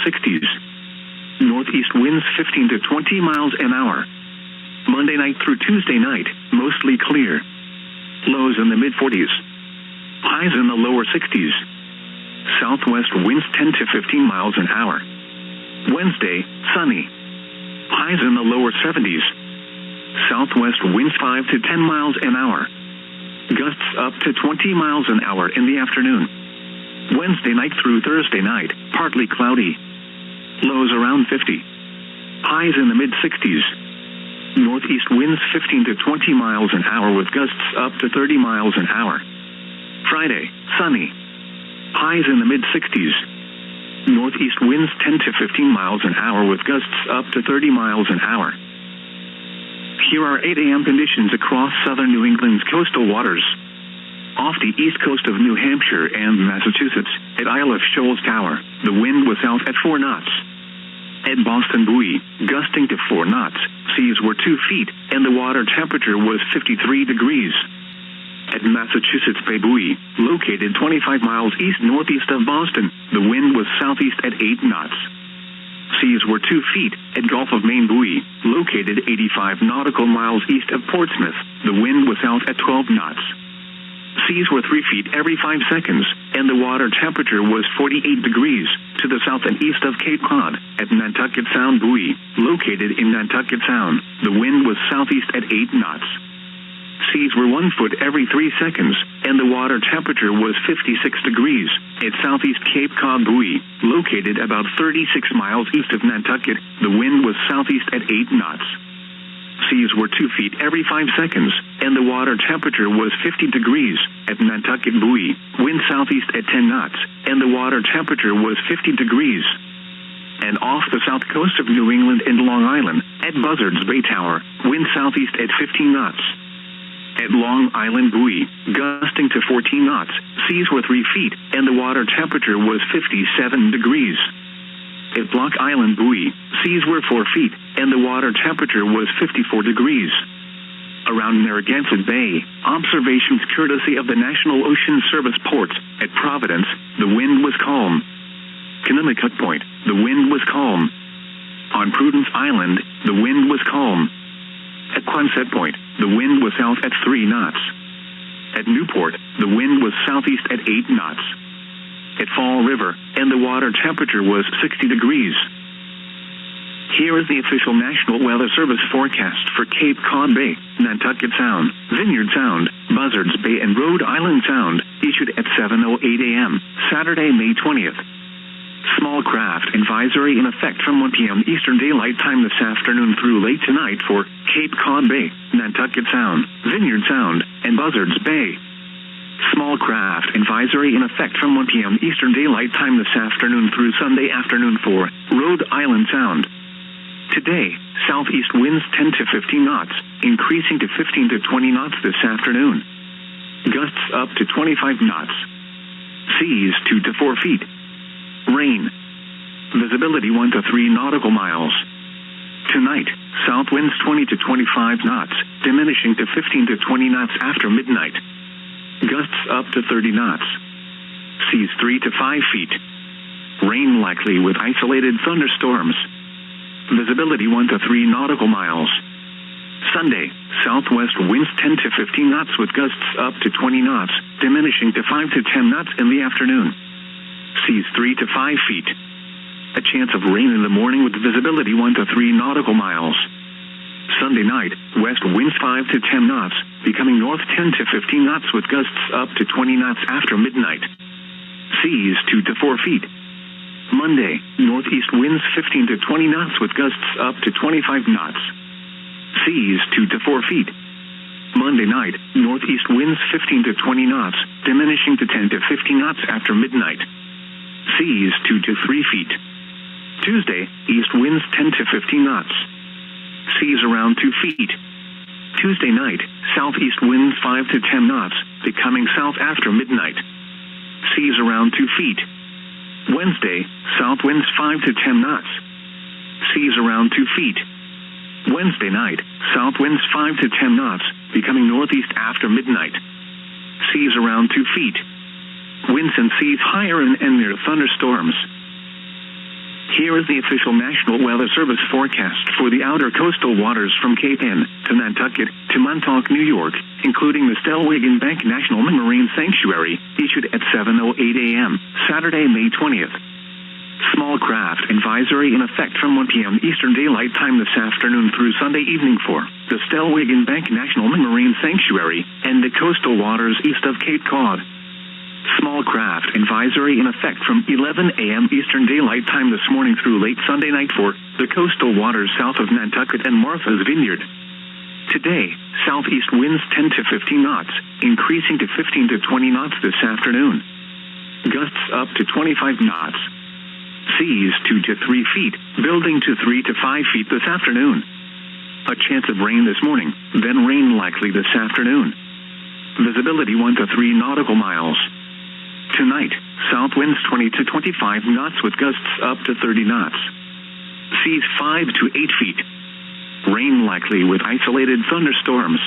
60s. Northeast winds 15 to 20 miles an hour. Monday night through Tuesday night, mostly clear. Lows in the mid-40s. Highs in the lower 60s. Southwest winds 10 to 15 miles an hour. Wednesday, sunny. Highs in the lower 70s. Southwest winds 5 to 10 miles an hour. Gusts up to 20 miles an hour in the afternoon. Wednesday night through Thursday night, partly cloudy. Lows around 50. Highs in the mid-60s. Northeast winds 15 to 20 miles an hour with gusts up to 30 miles an hour. Friday, sunny. Highs in the mid-60s. Northeast winds 10 to 15 miles an hour with gusts up to 30 miles an hour. Here are 8 a.m. conditions across southern New England's coastal waters. Off the east coast of New Hampshire and Massachusetts, at Isle of Shoals Tower, the wind was south at 4 knots. At Boston Buoy, gusting to 4 knots, seas were 2 feet, and the water temperature was 53 degrees. At Massachusetts Bay Buoy, located 25 miles east-northeast of Boston, the wind was southeast at 8 knots. Seas were 2 feet. At Gulf of Maine Buoy, located 85 nautical miles east of Portsmouth, the wind was south at 12 knots. Seas were 3 feet every 5 seconds, and the water temperature was 48 degrees to the south and east of Cape Cod. At Nantucket Sound Buoy, located in Nantucket Sound, the wind was southeast at 8 knots. Seas were 1 foot every 3 seconds, and the water temperature was 56 degrees. At Southeast Cape Cod Buoy, located about 36 miles east of Nantucket, the wind was southeast at 8 knots. Seas were 2 feet every 5 seconds, and the water temperature was 50 degrees. At Nantucket Buoy, wind southeast at 10 knots, and the water temperature was 50 degrees. And off the south coast of New England and Long Island, at Buzzards Bay Tower, wind southeast at 15 knots. At Long Island Buoy, gusting to 14 knots, seas were 3 feet, and the water temperature was 57 degrees. At Block Island Buoy, seas were 4 feet, and the water temperature was 54 degrees. Around Narragansett Bay, observations courtesy of the National Ocean Service ports. At Providence, the wind was calm. Connemuccut Point, the wind was calm. On Prudence Island, the wind was calm. At Quonset Point, the wind was south at 3 knots. At Newport, the wind was southeast at 8 knots. At Fall River, and the water temperature was 60 degrees. Here is the official National Weather Service forecast for Cape Cod Bay, Nantucket Sound, Vineyard Sound, Buzzards Bay, and Rhode Island Sound, issued at 7:08 a.m., Saturday, May 20th. Small craft advisory in effect from 1 p.m. Eastern Daylight Time this afternoon through late tonight for Cape Cod Bay, Nantucket Sound, Vineyard Sound, and Buzzards Bay. Small craft advisory in effect from 1 p.m. Eastern Daylight Time this afternoon through Sunday afternoon for Rhode Island Sound. Today, southeast winds 10 to 15 knots, increasing to 15 to 20 knots this afternoon. Gusts up to 25 knots. Seas 2 to 4 feet. Rain. Visibility 1 to 3 nautical miles. Tonight, south winds 20 to 25 knots, diminishing to 15 to 20 knots after midnight. Gusts up to 30 knots. Seas 3 to 5 feet. Rain likely with isolated thunderstorms. Visibility 1 to 3 nautical miles. Sunday, southwest winds 10 to 15 knots with gusts up to 20 knots, diminishing to 5 to 10 knots in the afternoon. Seas 3 to 5 feet. A chance of rain in the morning with visibility 1 to 3 nautical miles. Sunday night, west winds 5 to 10 knots, becoming north 10 to 15 knots with gusts up to 20 knots after midnight. Seas 2 to 4 feet. Monday, northeast winds 15 to 20 knots with gusts up to 25 knots. Seas 2 to 4 feet. Monday night, northeast winds 15 to 20 knots, diminishing to 10 to 15 knots after midnight. Seas 2 to 3 feet. Tuesday, east winds 10 to 15 knots. Seas around 2 feet. Tuesday night, southeast winds 5 to 10 knots, becoming south after midnight. Seas around 2 feet. Wednesday, south winds 5 to 10 knots. Seas around 2 feet. Wednesday night, south winds 5 to 10 knots, becoming northeast after midnight. Seas around 2 feet. Winds and seas higher and near thunderstorms. Here is the official National Weather Service forecast for the outer coastal waters from Cape Ann to Nantucket to Montauk, New York, including the Stellwagen Bank National Marine Sanctuary, issued at 7:08 a.m., Saturday, May 20th. Small craft advisory in effect from 1 p.m. Eastern Daylight Time this afternoon through Sunday evening for the Stellwagen Bank National Marine Sanctuary and the coastal waters east of Cape Cod. Small craft advisory in effect from 11 a.m. Eastern Daylight Time this morning through late Sunday night for the coastal waters south of Nantucket and Martha's Vineyard. Today, southeast winds 10 to 15 knots, increasing to 15 to 20 knots this afternoon. Gusts up to 25 knots. Seas 2 to 3 feet, building to 3 to 5 feet this afternoon. A chance of rain this morning, then rain likely this afternoon. Visibility 1 to 3 nautical miles. Tonight, south winds 20 to 25 knots with gusts up to 30 knots. Seas 5 to 8 feet. Rain likely with isolated thunderstorms.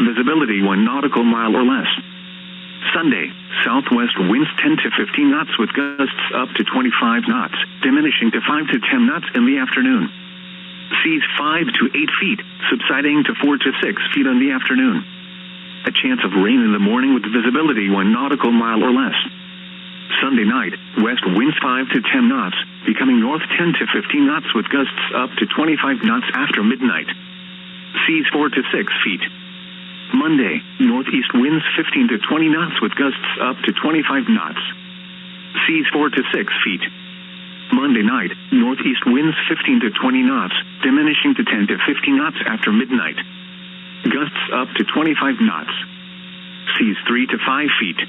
Visibility 1 nautical mile or less. Sunday, southwest winds 10 to 15 knots with gusts up to 25 knots, diminishing to 5 to 10 knots in the afternoon. Seas 5 to 8 feet, subsiding to 4 to 6 feet in the afternoon. A chance of rain in the morning with visibility 1 nautical mile or less. Sunday night, west winds 5 to 10 knots, becoming north 10 to 15 knots with gusts up to 25 knots after midnight. Seas 4 to 6 feet. Monday, northeast winds 15 to 20 knots with gusts up to 25 knots. Seas 4 to 6 feet. Monday night, northeast winds 15 to 20 knots, diminishing to 10 to 15 knots after midnight. Gusts up to 25 knots. Seas 3 to 5 feet.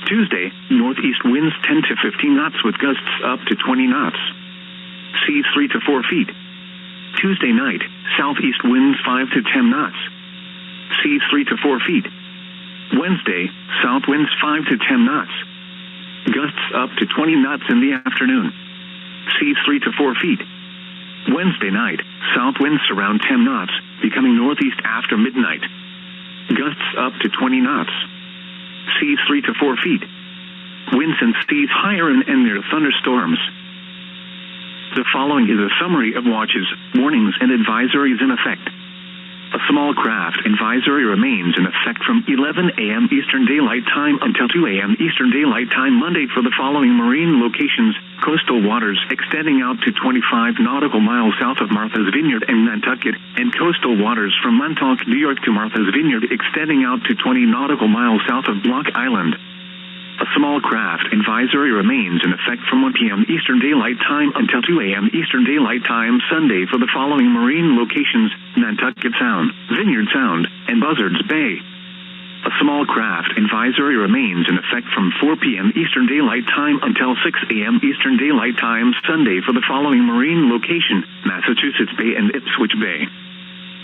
Tuesday, northeast winds 10 to 15 knots with gusts up to 20 knots. Seas 3 to 4 feet. Tuesday night, southeast winds 5 to 10 knots. Seas 3 to 4 feet. Wednesday, south winds 5 to 10 knots. Gusts up to 20 knots in the afternoon. Seas 3 to 4 feet. Wednesday night, south winds around 10 knots, becoming northeast after midnight. Gusts up to 20 knots. Seas 3 to 4 feet. Winds and seas higher and near thunderstorms. The following is a summary of watches, warnings, and advisories in effect. A small craft advisory remains in effect from 11 a.m. Eastern Daylight Time until 2 a.m. Eastern Daylight Time Monday for the following marine locations: coastal waters extending out to 25 nautical miles south of Martha's Vineyard and Nantucket, and coastal waters from Montauk, New York to Martha's Vineyard extending out to 20 nautical miles south of Block Island. A small craft advisory remains in effect from 1 p.m. Eastern Daylight Time until 2 a.m. Eastern Daylight Time Sunday for the following marine locations: Nantucket Sound, Vineyard Sound, and Buzzards Bay. A small craft advisory remains in effect from 4 p.m. Eastern Daylight Time until 6 a.m. Eastern Daylight Time Sunday for the following marine location: Massachusetts Bay and Ipswich Bay.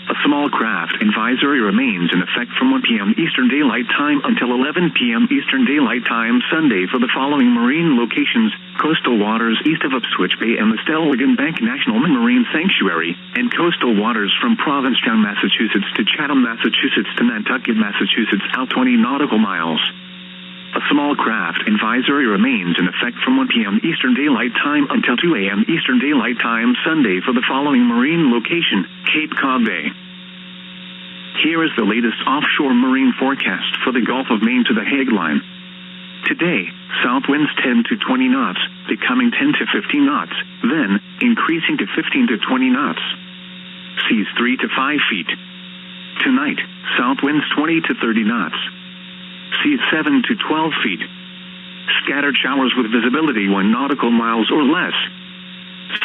A small craft advisory remains in effect from 1 p.m. Eastern Daylight Time until 11 p.m. Eastern Daylight Time Sunday for the following marine locations: coastal waters east of Ipswich Bay and the Stellwagen Bank National Marine Sanctuary, and coastal waters from Provincetown, Massachusetts to Chatham, Massachusetts to Nantucket, Massachusetts out 20 nautical miles. A small craft advisory remains in effect from 1 p.m. Eastern Daylight Time until 2 a.m. Eastern Daylight Time Sunday for the following marine location: Cape Cod Bay. Here is the latest offshore marine forecast for the Gulf of Maine to the Hague Line. Today, south winds 10 to 20 knots, becoming 10 to 15 knots, then increasing to 15 to 20 knots. Seas 3 to 5 feet. Tonight, south winds 20 to 30 knots. Seas 7 to 12 feet. Scattered showers with visibility 1 nautical miles or less.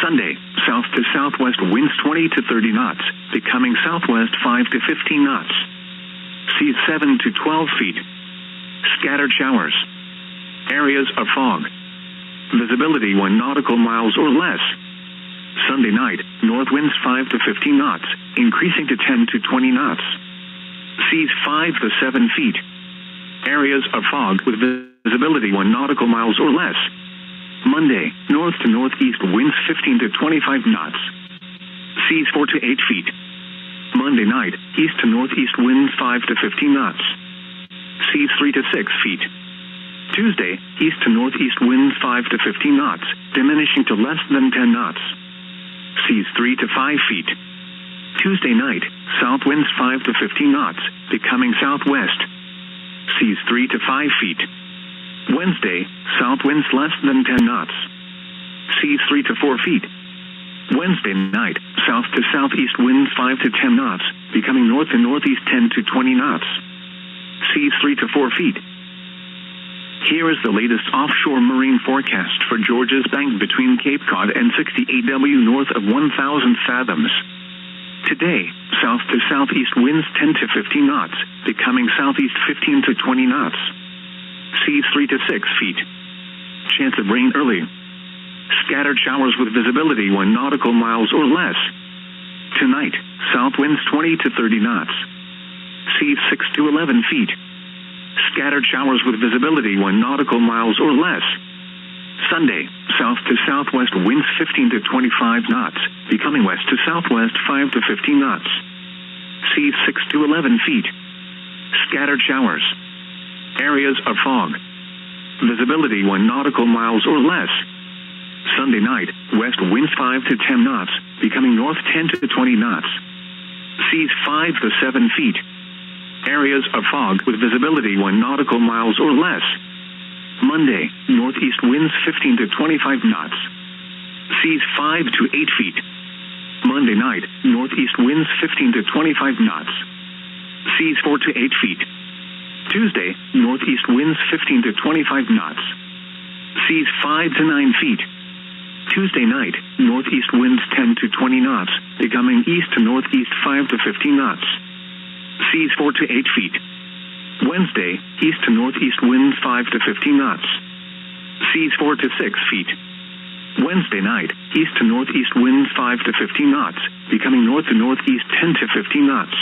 Sunday, south to southwest winds 20 to 30 knots, becoming southwest 5 to 15 knots. Seas 7 to 12 feet. Scattered showers. Areas of fog. Visibility 1 nautical miles or less. Sunday night, north winds 5 to 15 knots, increasing to 10 to 20 knots. Seas 5 to 7 feet. Areas of fog with visibility 1 nautical miles or less. Monday, north to northeast winds 15 to 25 knots. Seas 4 to 8 feet. Monday night, east to northeast winds 5 to 15 knots. Seas 3 to 6 feet. Tuesday, east to northeast winds 5 to 15 knots, diminishing to less than 10 knots. Seas 3 to 5 feet. Tuesday night, south winds 5 to 15 knots, becoming southwest. Seas 3 to 5 feet. Wednesday, south winds less than 10 knots. Seas 3 to 4 feet. Wednesday night, south to southeast winds 5 to 10 knots, becoming north to northeast 10 to 20 knots. Seas 3 to 4 feet. Here is the latest offshore marine forecast for Georgia's Bank between Cape Cod and 68W north of 1,000 fathoms. Today, south to southeast winds 10 to 15 knots, becoming southeast 15 to 20 knots. Seas 3 to 6 feet. Chance of rain early. Scattered showers with visibility 1 nautical miles or less. Tonight, south winds 20 to 30 knots. Seas 6 to 11 feet. Scattered showers with visibility 1 nautical miles or less. Sunday, south to southwest winds 15 to 25 knots, becoming west to southwest 5 to 15 knots. Seas 6 to 11 feet. Scattered showers. Areas of fog. Visibility 1 nautical miles or less. Sunday night, west winds 5 to 10 knots, becoming north 10 to 20 knots. Seas 5 to 7 feet. Areas of fog with visibility 1 nautical miles or less. Monday, northeast winds 15 to 25 knots. Seas 5 to 8 feet. Monday night, northeast winds 15 to 25 knots. Seas 4 to 8 feet. Tuesday, northeast winds 15 to 25 knots. Seas 5 to 9 feet. Tuesday night, northeast winds 10 to 20 knots, becoming east to northeast 5 to 15 knots. Seas 4 to 8 feet. Wednesday, east to northeast winds 5 to 15 knots. Seas 4 to 6 feet. Wednesday night, east to northeast winds 5 to 15 knots, becoming north to northeast 10 to 15 knots.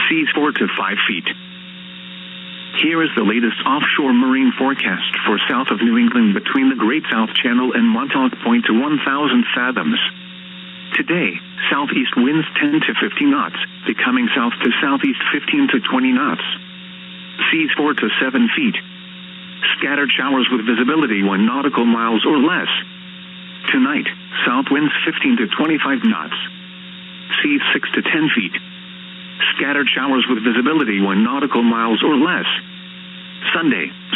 Seas 4 to 5 feet. Here is the latest offshore marine forecast for south of New England between the Great South Channel and Montauk Point to 1,000 fathoms. Today, southeast winds 10 to 15 knots, becoming south to southeast 15 to 20 knots. Seas 4 to 7 feet. Scattered showers with visibility 1 nautical miles or less. Tonight, south winds 15 to 25 knots. Seas 6 to 10 feet. Scattered showers with visibility 1 nautical miles or less. Sunday,